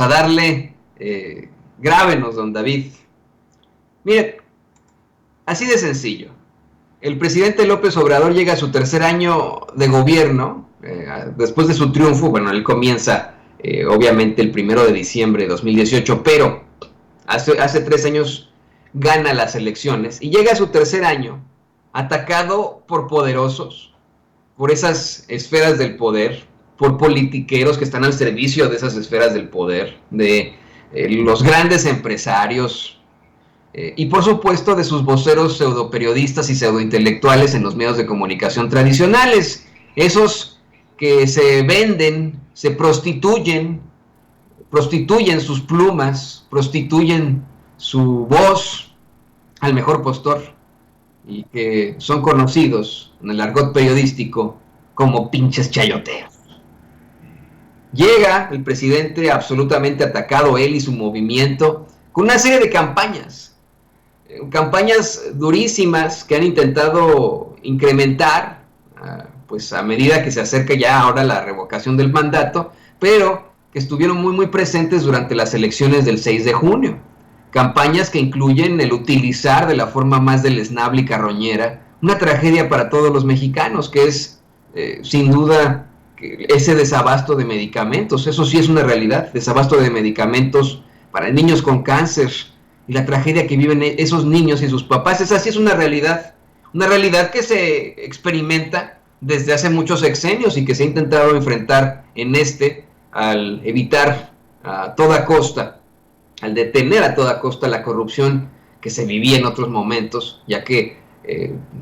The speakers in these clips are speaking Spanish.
a darle, grábenos, don David. Mire, así de sencillo. El presidente López Obrador llega a su tercer año de gobierno, después de su triunfo. Bueno, él comienza, obviamente, el 1 de diciembre de 2018, pero hace 3 años gana las elecciones y llega a su tercer año atacado por poderosos, por esas esferas del poder, por politiqueros que están al servicio de esas esferas del poder, de los grandes empresarios, y por supuesto de sus voceros pseudoperiodistas y pseudointelectuales en los medios de comunicación tradicionales, esos que se venden, se prostituyen sus plumas, prostituyen su voz al mejor postor, y que son conocidos en el argot periodístico como pinches chayoteros. Llega el presidente absolutamente atacado, él y su movimiento, con una serie de campañas durísimas que han intentado incrementar, pues a medida que se acerca ya ahora la revocación del mandato, pero que estuvieron muy presentes durante las elecciones del 6 de junio. Campañas que incluyen el utilizar de la forma más deleznable y carroñera una tragedia para todos los mexicanos, que es, sin duda, ese desabasto de medicamentos. Eso sí es una realidad, desabasto de medicamentos para niños con cáncer, y la tragedia que viven esos niños y sus papás. Esa sí es una realidad que se experimenta desde hace muchos sexenios y que se ha intentado enfrentar al evitar a toda costa, al detener a toda costa la corrupción que se vivía en otros momentos, ya que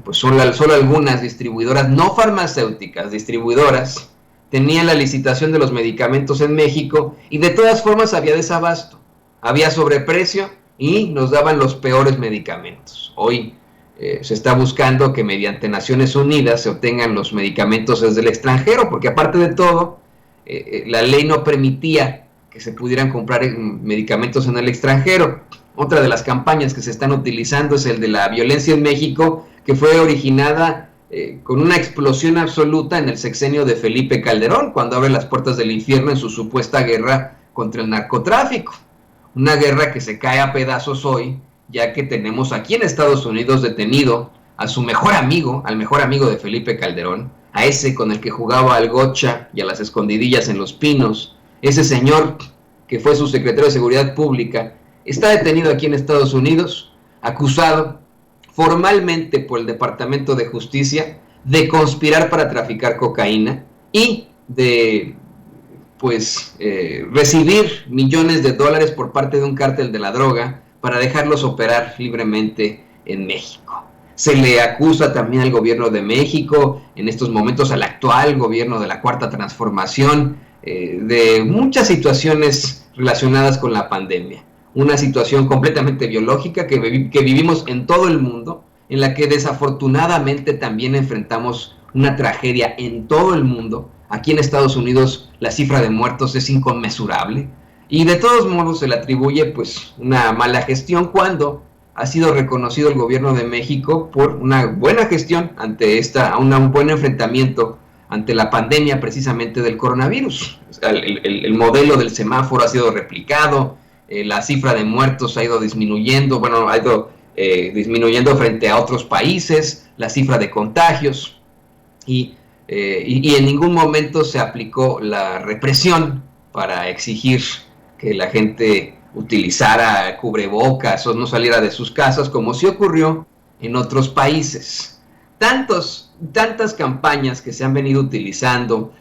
pues solo algunas distribuidoras, no farmacéuticas, distribuidoras, tenían la licitación de los medicamentos en México, y de todas formas había desabasto, había sobreprecio y nos daban los peores medicamentos. Hoy se está buscando que mediante Naciones Unidas se obtengan los medicamentos desde el extranjero, porque aparte de todo, la ley no permitía que se pudieran comprar medicamentos en el extranjero. Otra de las campañas que se están utilizando es el de la violencia en México, que fue originada con una explosión absoluta en el sexenio de Felipe Calderón, cuando abre las puertas del infierno en su supuesta guerra contra el narcotráfico. Una guerra que se cae a pedazos hoy, ya que tenemos aquí en Estados Unidos detenido a su mejor amigo, al mejor amigo de Felipe Calderón, a ese con el que jugaba al gocha y a las escondidillas en Los Pinos. Ese señor que fue su secretario de Seguridad Pública está detenido aquí en Estados Unidos, acusado formalmente por el Departamento de Justicia de conspirar para traficar cocaína y de recibir millones de dólares por parte de un cártel de la droga para dejarlos operar libremente en México. Se le acusa también al gobierno de México, en estos momentos al actual gobierno de la Cuarta Transformación, de muchas situaciones relacionadas con la pandemia. Una situación completamente biológica que vivimos en todo el mundo, en la que desafortunadamente también enfrentamos una tragedia en todo el mundo. Aquí en Estados Unidos la cifra de muertos es inconmensurable, y de todos modos se le atribuye pues una mala gestión, cuando ha sido reconocido el gobierno de México por una buena gestión ante un buen enfrentamiento ante la pandemia precisamente del coronavirus. El modelo del semáforo ha sido replicado, la cifra de muertos ha ido disminuyendo, disminuyendo frente a otros países, la cifra de contagios, y en ningún momento se aplicó la represión para exigir que la gente utilizara cubrebocas o no saliera de sus casas, como sí ocurrió en otros países. Tantas campañas que se han venido utilizando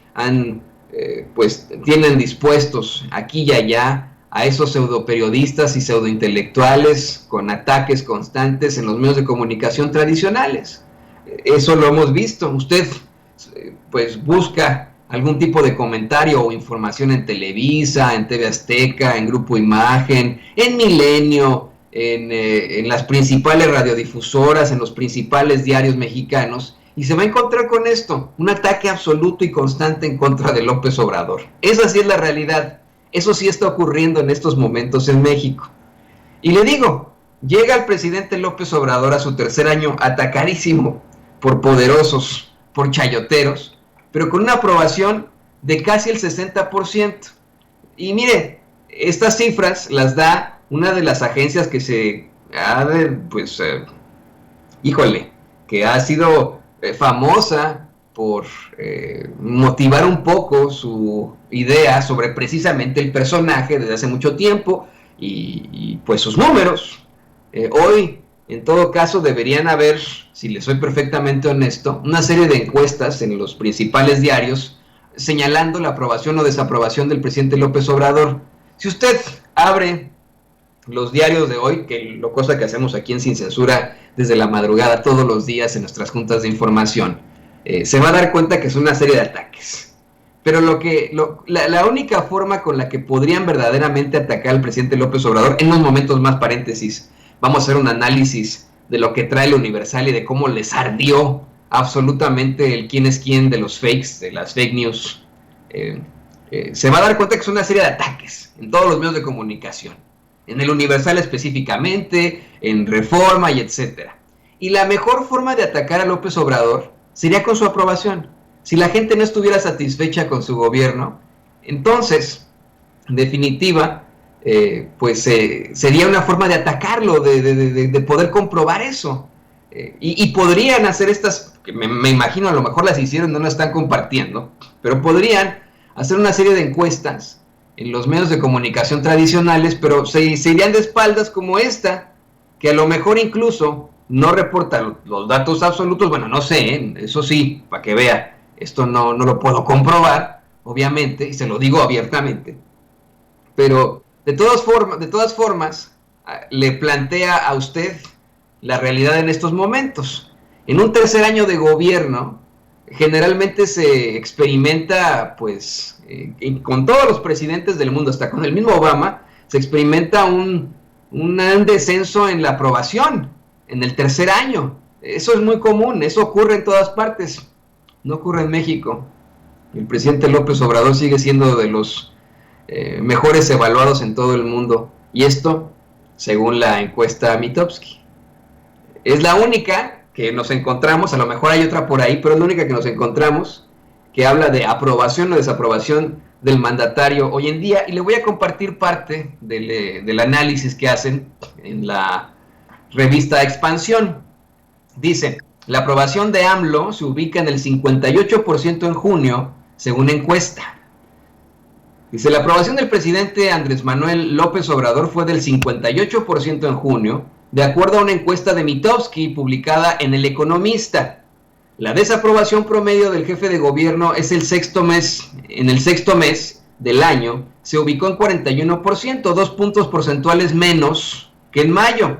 tienen dispuestos aquí y allá a esos pseudoperiodistas y pseudointelectuales con ataques constantes en los medios de comunicación tradicionales. Eso lo hemos visto. Usted busca algún tipo de comentario o información en Televisa, en TV Azteca, en Grupo Imagen, en Milenio, en las principales radiodifusoras, en los principales diarios mexicanos, y se va a encontrar con esto, un ataque absoluto y constante en contra de López Obrador. Esa sí es la realidad, eso sí está ocurriendo en estos momentos en México. Y le digo, llega el presidente López Obrador a su tercer año atacadísimo por poderosos, por chayoteros, pero con una aprobación de casi el 60%. Y mire, estas cifras las da una de las agencias que se ha híjole, que ha sido famosa por motivar un poco su idea sobre precisamente el personaje desde hace mucho tiempo y pues sus números. Hoy, en todo caso, deberían haber, si les soy perfectamente honesto, una serie de encuestas en los principales diarios señalando la aprobación o desaprobación del presidente López Obrador. Si usted abre los diarios de hoy, cosa que hacemos aquí en Sin Censura desde la madrugada todos los días en nuestras juntas de información, se va a dar cuenta que es una serie de ataques. Pero la única forma con la que podrían verdaderamente atacar al presidente López Obrador, en unos momentos más paréntesis, vamos a hacer un análisis de lo que trae el Universal y de cómo les ardió absolutamente el quién es quién de los fakes, de las fake news. Se va a dar cuenta que es una serie de ataques en todos los medios de comunicación, en el Universal específicamente, en Reforma y etcétera. Y la mejor forma de atacar a López Obrador sería con su aprobación. Si la gente no estuviera satisfecha con su gobierno, entonces, en definitiva, sería una forma de atacarlo, de poder comprobar eso. Y podrían hacer estas, que me imagino a lo mejor las hicieron, no las están compartiendo, pero podrían hacer una serie de encuestas en los medios de comunicación tradicionales, pero se irían de espaldas como esta, que a lo mejor incluso no reporta los datos absolutos. Bueno, no sé, eso sí, para que vea, esto no lo puedo comprobar, obviamente, y se lo digo abiertamente, pero de todas formas, le plantea a usted la realidad en estos momentos. En un tercer año de gobierno, generalmente se experimenta, pues, con todos los presidentes del mundo, hasta con el mismo Obama, se experimenta un descenso en la aprobación en el tercer año. Eso es muy común, eso ocurre en todas partes, no ocurre en México. El presidente López Obrador sigue siendo de los mejores evaluados en todo el mundo, y esto según la encuesta Mitofsky. Es la única que nos encontramos, a lo mejor hay otra por ahí, pero es la única que nos encontramos que habla de aprobación o desaprobación del mandatario hoy en día, y le voy a compartir parte del análisis que hacen en la revista Expansión. Dice: la aprobación de AMLO se ubica en el 58% en junio, según encuesta. Dice: la aprobación del presidente Andrés Manuel López Obrador fue del 58% en junio, de acuerdo a una encuesta de Mitofsky publicada en El Economista. La desaprobación promedio del jefe de gobierno es en el sexto mes del año, se ubicó en 41%, 2 puntos porcentuales menos que en mayo.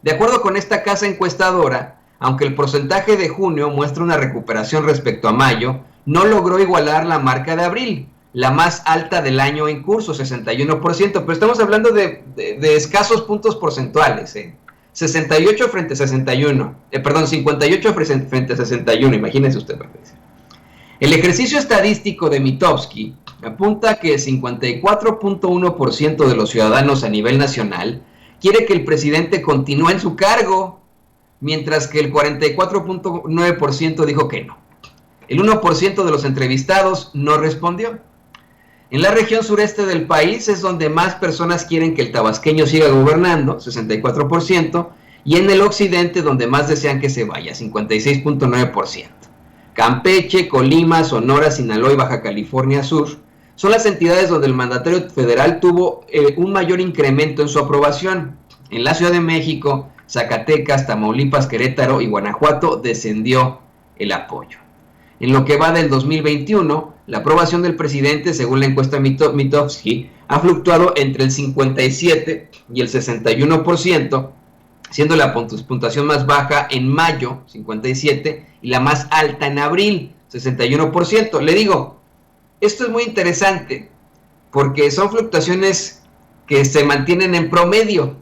De acuerdo con esta casa encuestadora, aunque el porcentaje de junio muestra una recuperación respecto a mayo, no logró igualar la marca de abril, la más alta del año en curso, 61%, pero estamos hablando de escasos puntos porcentuales, 68 frente a 61, 58 frente a 61, imagínense usted. El ejercicio estadístico de Mitofsky apunta que 54.1% de los ciudadanos a nivel nacional quiere que el presidente continúe en su cargo, mientras que el 44.9% dijo que no. El 1% de los entrevistados no respondió. En la región sureste del país es donde más personas quieren que el tabasqueño siga gobernando, 64%, y en el occidente donde más desean que se vaya, 56.9%. Campeche, Colima, Sonora, Sinaloa y Baja California Sur son las entidades donde el mandatario federal tuvo un mayor incremento en su aprobación. En la Ciudad de México, Zacatecas, Tamaulipas, Querétaro y Guanajuato descendió el apoyo. En lo que va del 2021, la aprobación del presidente, según la encuesta Mitofsky, ha fluctuado entre el 57 y el 61%, siendo la puntuación más baja en mayo, 57, y la más alta en abril, 61%. Le digo, esto es muy interesante, porque son fluctuaciones que se mantienen en promedio.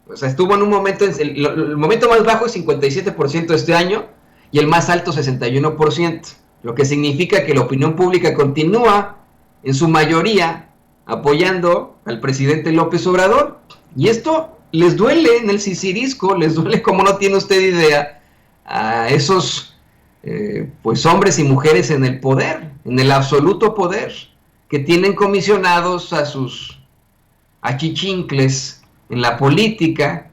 O sea, estuvo en un momento, el momento más bajo es 57% este año, y el más alto 61%, lo que significa que la opinión pública continúa, en su mayoría, apoyando al presidente López Obrador, y esto les duele en el sisirisco, les duele como no tiene usted idea, a esos pues hombres y mujeres en el poder, en el absoluto poder. que tienen comisionados a sus achichincles en la política,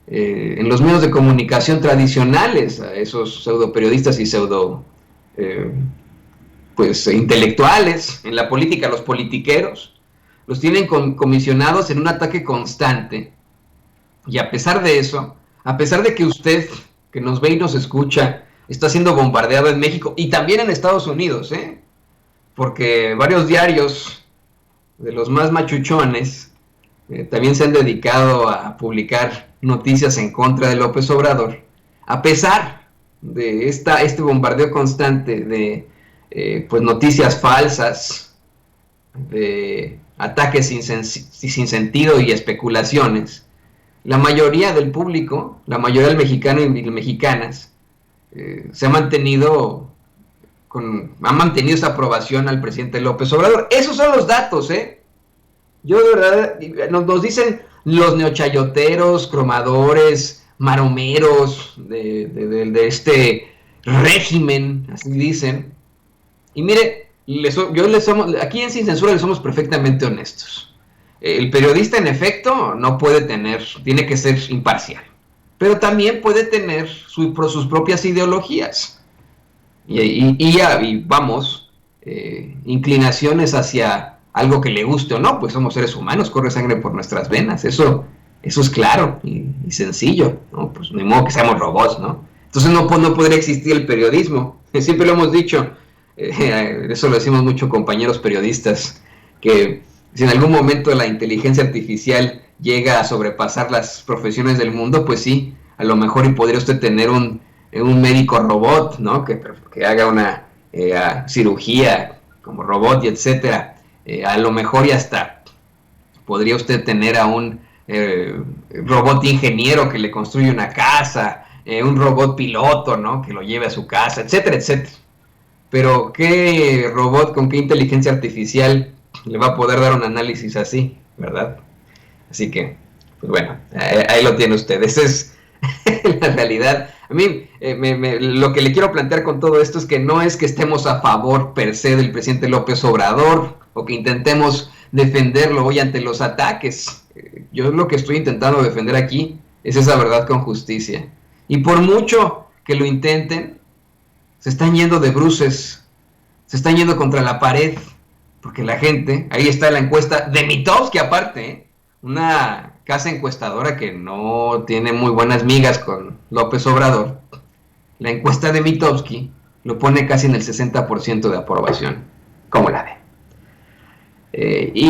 en los medios de comunicación tradicionales, a esos pseudo periodistas y pseudo pues intelectuales, en la política, los politiqueros, los tienen comisionados en un ataque constante. Y a pesar de eso, a pesar de que usted, que nos ve y nos escucha, está siendo bombardeado en México y también en Estados Unidos, porque varios diarios de los más machuchones también se han dedicado a publicar noticias en contra de López Obrador, a pesar de este bombardeo constante de pues noticias falsas, de ataques sin sentido y especulaciones. La mayoría del público, la mayoría del mexicano y mexicanas, se ha mantenido esa aprobación al presidente López Obrador. Esos son los datos, Yo de verdad, nos dicen los neochayoteros, cromadores, maromeros de este régimen, así dicen. Y mire, aquí en Sin Censura les somos perfectamente honestos. El periodista, en efecto, no puede tiene que ser imparcial, pero también puede tener sus propias ideologías y vamos, inclinaciones hacia algo que le guste o no, pues somos seres humanos, corre sangre por nuestras venas, eso es claro y sencillo, ¿no? Pues ni modo que seamos robots, ¿no? Entonces no podría existir el periodismo, siempre lo hemos dicho, eso lo decimos mucho compañeros periodistas, que si en algún momento la inteligencia artificial llega a sobrepasar las profesiones del mundo, pues sí, a lo mejor y podría usted tener un médico robot, ¿no? Que haga una cirugía como robot y etcétera. A lo mejor y hasta podría usted tener a un robot ingeniero que le construye una casa, un robot piloto, ¿no? Que lo lleve a su casa, etcétera, etcétera. Pero ¿qué robot con qué inteligencia artificial le va a poder dar un análisis así, verdad? Así que, pues bueno, ahí lo tiene usted. Esa es la realidad. A mí, lo que le quiero plantear con todo esto es que no es que estemos a favor per se del presidente López Obrador o que intentemos defenderlo hoy ante los ataques. Yo lo que estoy intentando defender aquí es esa verdad con justicia. Y por mucho que lo intenten, se están yendo de bruces, se están yendo contra la pared, porque la gente, ahí está la encuesta de Mitofsky aparte, una casa encuestadora que no tiene muy buenas migas con López Obrador, la encuesta de Mitofsky lo pone casi en el 60% de aprobación. ¿Cómo la ve? Y